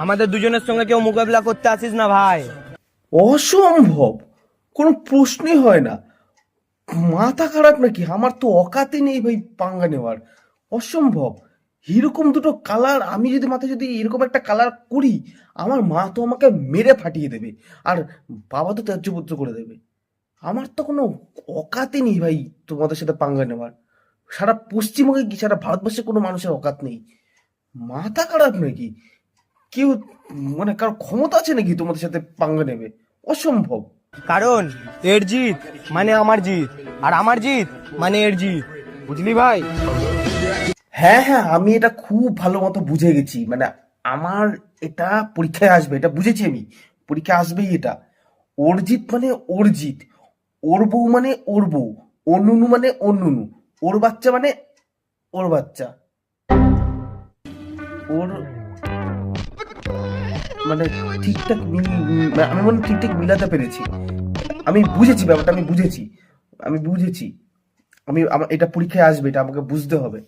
আমাদের দুজনের সঙ্গে কেউ মোকাবিলা করতে আসিস না ভাই। অসম্ভব, কোনো প্রশ্নই হয় না। মাথা খারাপ নাকি? আমার তো অকাতে নেই ভাই পাঙ্গা নেওয়ার। অসম্ভব। এরকম দুটো কালার আমি যদি মাথায় যদি এরকম একটা কালার করি, আমার মা তো আমাকে মেরে ফাটিয়ে দেবে, আর বাবা তো ত্যায্যপুত্র করে দেবে। আমার তো কোনো অকাতে নেই ভাই তোমাদের সাথে পাঙ্গা নেওয়ার। সারা পশ্চিমবঙ্গে কি সারা ভারতবর্ষে কোনো মানুষের অকাত নেই? মাথা খারাপ নাকি? কেউ মানে কারো ক্ষমতা আছে নাকি তোমাদের সাথে পাঙ্গা নেবে? অসম্ভব। কারণ এর জিত মানে আমার জিত, আর আমার জিত মানে এর জিত, বুঝলি ভাই? হ্যাঁ হ্যাঁ, আমি এটা খুব ভালো মতো বুঝে গেছি। মানে আমার এটা পরীক্ষায় আসবে, এটা বুঝেছি আমি। পরীক্ষায় আসবেই এটা। অর্জিত মানে অর্জিত, ওর বউ মানে ওর বউ, অন্যনু মানে অন্যনু, ওর বাচ্চা মানে ওর বাচ্চা, ওর মানে ঠিকঠাক আমি মনে হয় ঠিকঠাক মিলাতে পেরেছি। আমি বুঝেছি ব্যাপারটা, আমি বুঝেছি। আমি বুঝেছি। আমার এটা পরীক্ষায় আসবে, এটা আমাকে বুঝতে হবে।